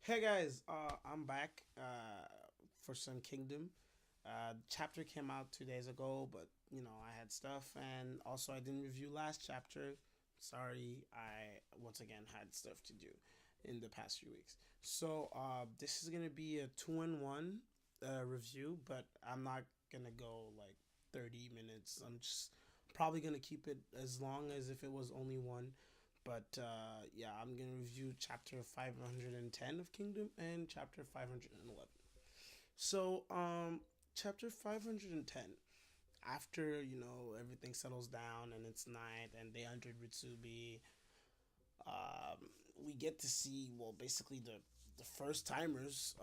Hey guys, I'm back for some Kingdom. Chapter came out 2 days ago, but I had stuff, and also I didn't review last chapter. Sorry, I once again had stuff to do in the past few weeks. So this is gonna be a two-in-one review, but I'm not gonna go like 30 minutes. I'm just probably gonna keep it as long as if it was only one. But yeah, I'm gonna review chapter 510 of Kingdom and chapter 511. So, chapter 510. After everything settles down and it's night and they entered Retsubi, we get to see basically the first timers,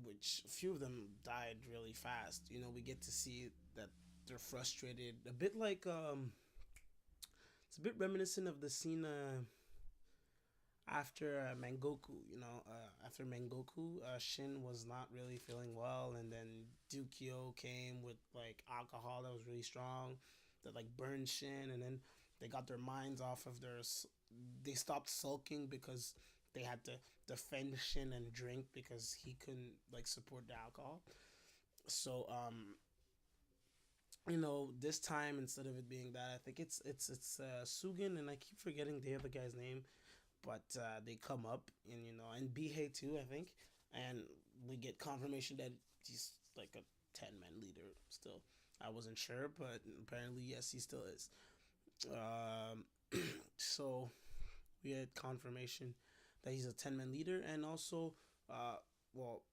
which a few of them died really fast. We get to see that they're frustrated, a bit like it's a bit reminiscent of the scene after Mangoku. After Mangoku, Shin was not really feeling well, and then Dukio came with like alcohol that was really strong, that like burned Shin, and then they got their minds off of their. They stopped sulking because they had to defend Shin and drink because he couldn't like support the alcohol. So this time instead of it being that, I think it's Sugan, and I keep forgetting the other guy's name, but they come up and and Bihei too, I think, and we get confirmation that he's like a 10-man leader still. I wasn't sure, but apparently yes, he still is. Um, so we had confirmation that he's a 10-man leader, and also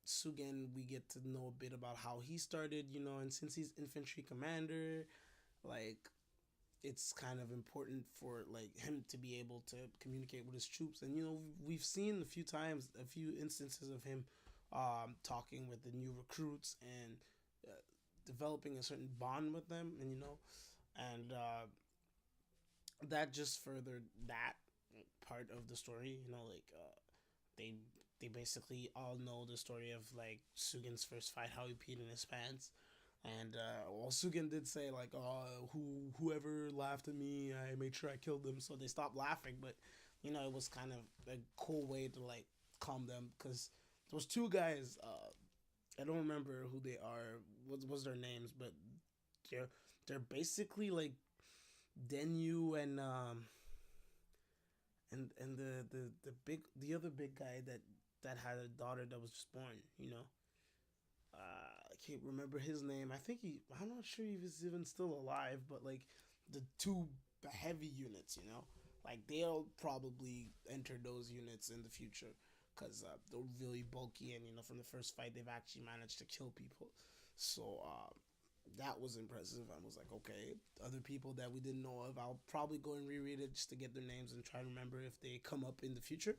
Sugen, we get to know a bit about how he started, and since he's infantry commander, like it's kind of important for like him to be able to communicate with his troops. And we've seen a few instances of him talking with the new recruits and uh, developing a certain bond with them, and and that just furthered that part of the story. Like they they basically all know the story of like Sugen's first fight, how he peed in his pants. And Sugen did say like, "Oh, whoever laughed at me, I made sure I killed them." So they stopped laughing. But it was kind of a cool way to like calm them because those two guys. I don't remember who they are. What was their names? But they're they're basically like Denyu and the other big guy that had a daughter that was just born. I can't remember his name. I'm not sure if he's even still alive, but like the two heavy units, like they'll probably enter those units in the future because they're really bulky, and from the first fight they've actually managed to kill people. So that was impressive. I was like, okay, other people that we didn't know of, I'll probably go and reread it just to get their names and try to remember if they come up in the future.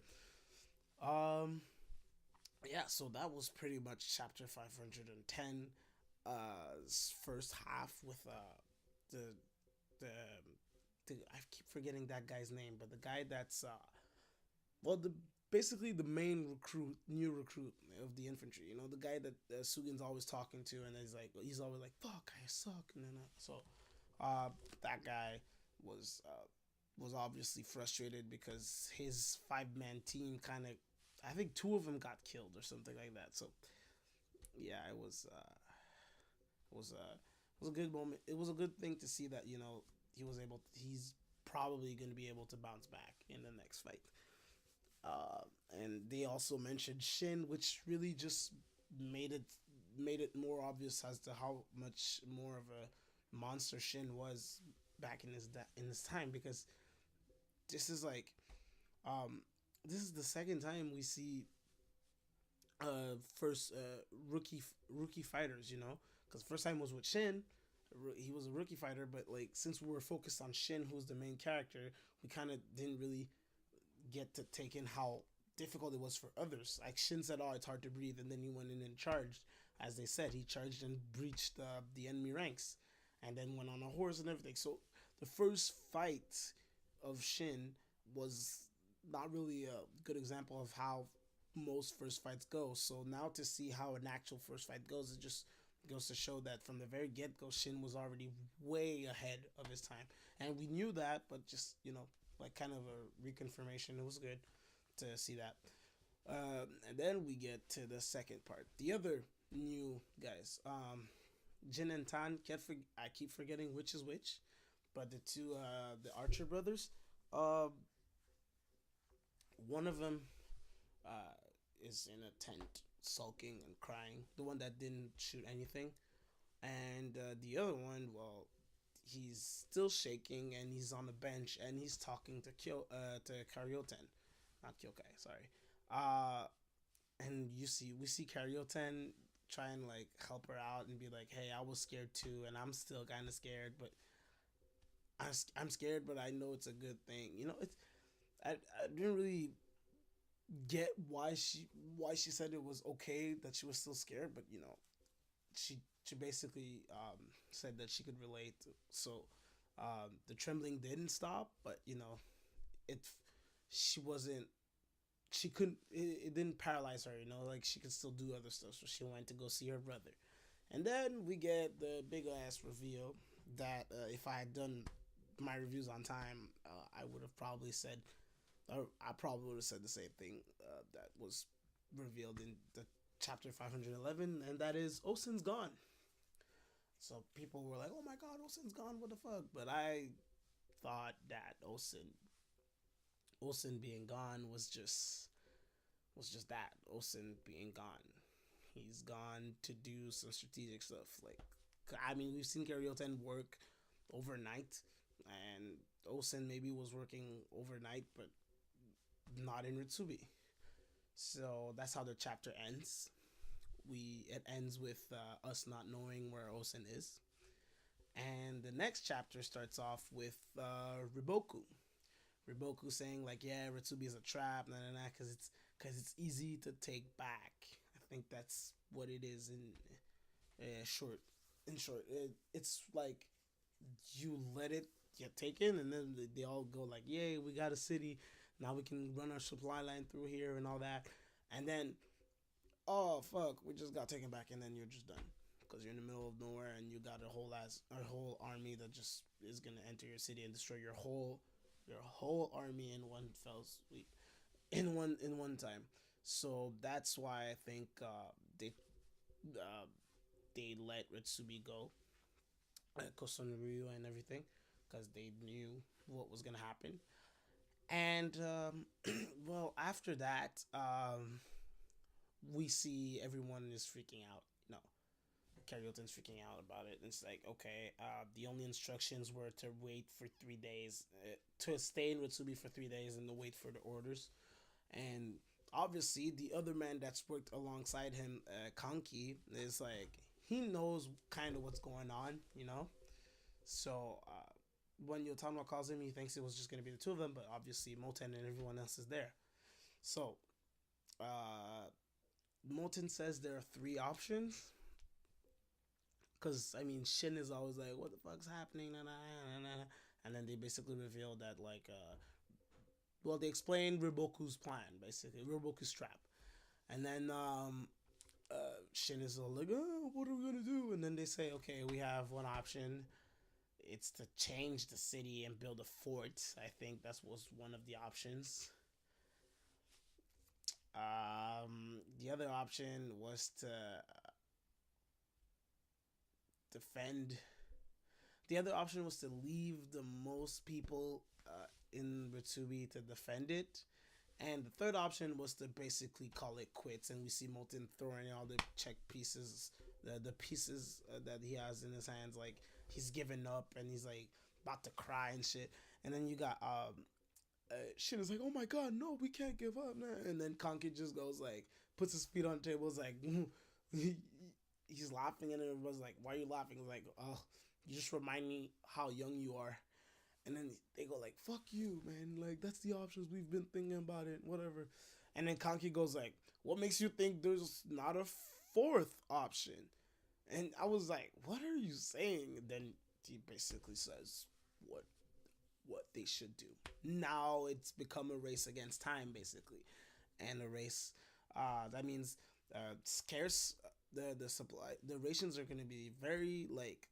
Um, yeah, so that was pretty much chapter 510, first half with the the I keep forgetting that guy's name, but the guy that's the basically the main new recruit of the infantry. The guy that Sugin's always talking to, and he's always like, "Fuck, I suck," and then that guy was uh, was obviously frustrated because his 5-man team kind of, I think two of them got killed or something like that. So yeah, it was a good moment. It was a good thing to see that he's probably going to be able to bounce back in the next fight. And they also mentioned Shin, which really just made it made it more obvious as to how much more of a monster Shin was back in his time, because this is like um this is the second time we see first rookie fighters, because first time was with Shin. He was a rookie fighter, but like since we were focused on Shin, who's the main character, we kind of didn't really get to take in how difficult it was for others. Like Shin said, "Oh, it's hard to breathe," and then he went in and charged. As they said, he charged and breached the enemy ranks, and then went on a horse and everything. So the first fight of Shin was not really a good example of how most first fights go. So now to see how an actual first fight goes, it just goes to show that from the very get go, Shin was already way ahead of his time, and we knew that, but just like kind of a reconfirmation. It was good to see that. And then we get to the second part. The other new guys, Jin and Tan. I keep forgetting which is which, but the two, the Archer brothers. Uh, One of them uh, is in a tent, sulking and crying. The one that didn't shoot anything, and the other one, well, he's still shaking and he's on the bench and he's talking to Karyoten, not Kyokai, sorry. Uh, and we see Karyoten try and like help her out and be like, "Hey, I was scared too, and I'm still kind of scared, but I'm scared, but I know it's a good thing." You know, it's I didn't really get why she said it was okay that she was still scared, but you know, she basically said that she could relate. So the trembling didn't stop, but you know, it she wasn't she couldn't it didn't paralyze her. You know, like she could still do other stuff. So she went to go see her brother, and then we get the big ass reveal that if I had done my reviews on time, I would have probably said, or I probably would have said the same thing that was revealed in the chapter 511, and that is Ousen's gone. So people were like, "Oh my God, Ousen's gone! What the fuck?" But I thought that Ousen being gone was just that Ousen being gone. He's gone to do some strategic stuff. Like, I mean, we've seen Karyoten work overnight, and Ousen maybe was working overnight, but not in Retsubi. So that's how the chapter ends. It ends with us not knowing where Ousen is, and the next chapter starts off with Riboku. Riboku saying like, "Yeah, Retsubi is a trap, nah, nah, nah, because it's easy to take back." I think that's what it is short. In short, it's like you let it get taken, and then they all go like, "Yay, we got a city. Now we can run our supply line through here and all that." And then, oh fuck, we just got taken back, and then you're just done because you're in the middle of nowhere and you got a whole army that just is gonna enter your city and destroy your whole army in one fell sweep, in one time. So that's why I think uh, they let Retsubi go, Kosonoru and everything, because they knew what was gonna happen. And well, after that, we see everyone is freaking out. No, Karyoten's freaking out about it. It's like, okay, the only instructions were to wait for 3 days, to stay in Retsubi for 3 days and to wait for the orders. And obviously, the other man that's worked alongside him, Kanki, is like, he knows kind of what's going on, you know? So when Yotama calls him, he thinks it was just going to be the two of them, but obviously, Moten and everyone else is there. So uh, Moten says there are three options because I mean Shin is always like, "What the fuck's happening?" Nah, nah, nah, nah. And then they basically reveal that like, well, they explain Riboku's plan, basically Riboku's trap, and then Shin is all like, "Oh, what are we gonna do?" And then they say, "Okay, we have one option. It's to change the city and build a fort." I think that was one of the options. The other option was to defend. The other option was to leave the most people in Retsubi to defend it. And the third option was to basically call it quits. And we see Molten throwing all the check pieces, the pieces that he has in his hands, like he's given up and he's like about to cry and shit. And then you got Shin is like, "Oh my god, no, we can't give up, man." And then Kanki just goes like, puts his feet on the table, is like, he's laughing, and everyone's like, "Why are you laughing?" He's like, "Oh, you just remind me how young you are." And then they go like, "Fuck you, man. Like that's the options we've been thinking about it, whatever." And then Kanki goes like, "What makes you think there's not a fourth option?" And I was like, "What are you saying?" And then he basically says what what they should do. Now it's become a race against time, basically, and a race. That means scarce. The supply, the rations are going to be very like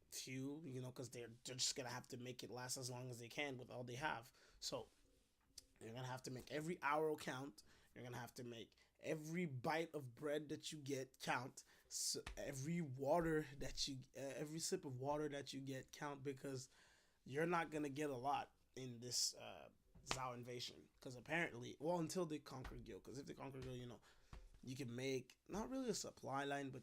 few, you know, because they're just gonna have to make it last as long as they can with all they have. So you're gonna have to make every hour count. You're gonna have to make every bite of bread that you get count. So every water that you, every sip of water that you get count, because you're not gonna get a lot in this Zhao invasion. Because apparently, well, until they conquer Gil. Because if they conquer Gil, you can make not really a supply line, but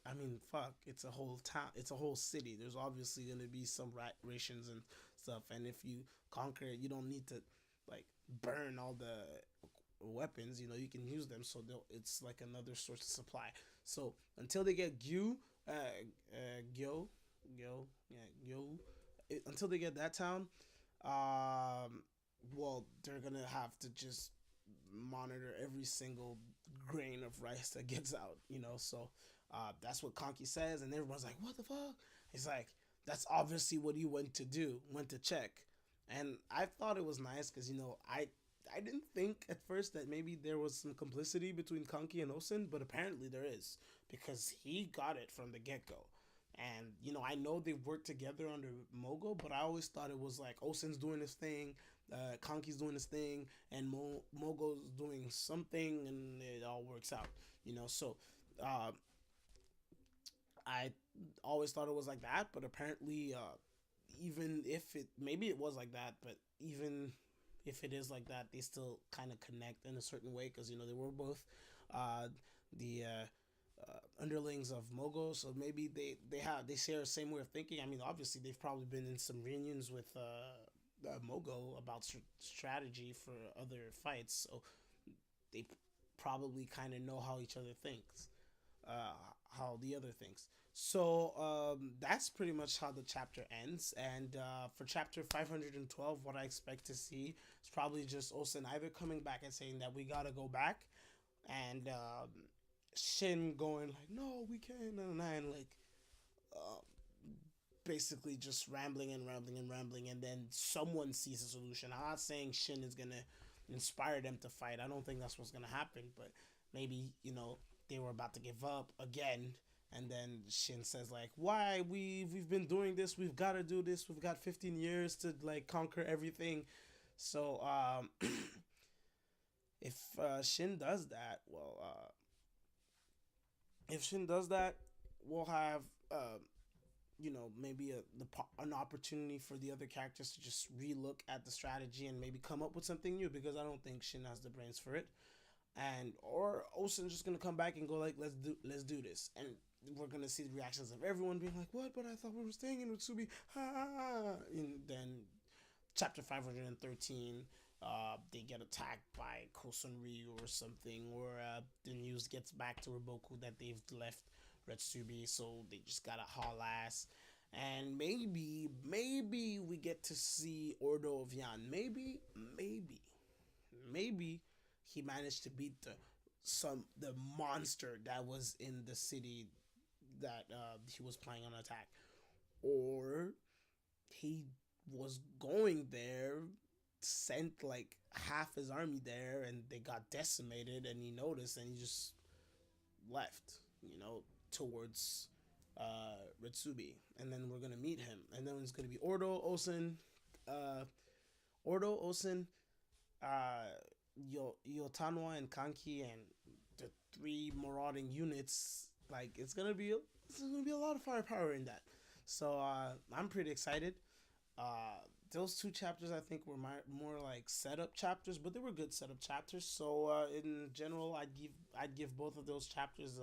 I mean, fuck, it's a whole town, it's a whole city. There's obviously gonna be some rations and stuff, and if you conquer it, you don't need to like burn all the weapons. You can use them, so it's like another source of supply. So until they get Gyo, Gyo, yeah, Gyo, until they get that town, well, they're gonna have to just monitor every single grain of rice that gets out. So that's what Kanki says, and everyone's like, "What the fuck?" He's like, "That's obviously what he went to do, went to check." And I thought it was nice because I didn't think at first that maybe there was some complicity between Kanki and Ousen, but apparently there is, because he got it from the get go. And I know they worked together under Mogo, but I always thought it was like Ousen's doing his thing, Kanki's doing his thing, and Mogo's doing something, and it all works out. So uh, I always thought it was like that, but apparently, even if it maybe it was like that, but even if it is like that, they still kind of connect in a certain way, because they were both uh, the underlings of Mogo, so maybe they share the same way of thinking. I mean, obviously they've probably been in some reunions with Mogo about strategy for other fights, so they probably kind of know how each other thinks, how the other thinks. So that's pretty much how the chapter ends. And for chapter 512, what I expect to see is probably just Ousen either coming back and saying that we gotta go back, and Shin going like, no, we can't, and like uh, basically just rambling and rambling and rambling, and then someone sees a solution. I'm not saying Shin is gonna inspire them to fight. I don't think that's what's gonna happen, but maybe they were about to give up again, and then Shin says like, why, we've been doing this, we've got to do this, we've got 15 years to like conquer everything. So if Shin does that, well, if Shin does that, we'll have maybe an opportunity for the other characters to just relook at the strategy and maybe come up with something new, because I don't think Shin has the brains for it. And or Ousen's just gonna come back and go like, let's do this, and we're gonna see the reactions of everyone being like, what, but I thought we were staying in Retsubi, and then chapter 513, they get attacked by Kosen Ryu or something, or the news gets back to Riboku that they've left Retsubi, so they just gotta haul ass. And maybe we get to see Ordo of Yan. Maybe he managed to beat the monster that was in the city that he was planning on attack, or he was going there, sent like half his army there, and they got decimated, and he noticed, and he just left, towards Retsubi, and then we're gonna meet him, and then it's gonna be uh, Ousen, uh, Yotanwa, and Kanki, and the three marauding units. Like it's gonna be a lot of firepower in that. So I'm pretty excited. Those two chapters I think were more like setup chapters, but they were good setup chapters. So in general, I'd give both of those chapters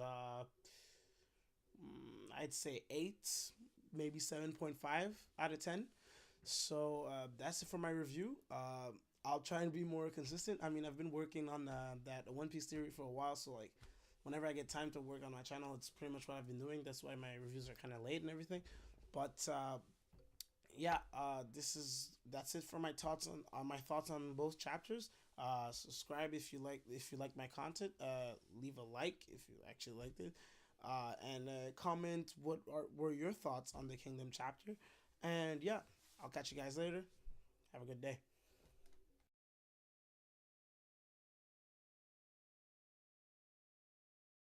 I'd say 8, maybe 7.5 out of 10. So that's it for my review. I'll try and be more consistent. I mean, I've been working on that One Piece theory for a while, so like whenever I get time to work on my channel, it's pretty much what I've been doing. That's why my reviews are kind of late and everything. But yeah, that's it for my thoughts on both chapters. Subscribe if you like my content. Leave a like if you actually liked it. And comment were your thoughts on the Kingdom chapter. And yeah, I'll catch you guys later. Have a good day.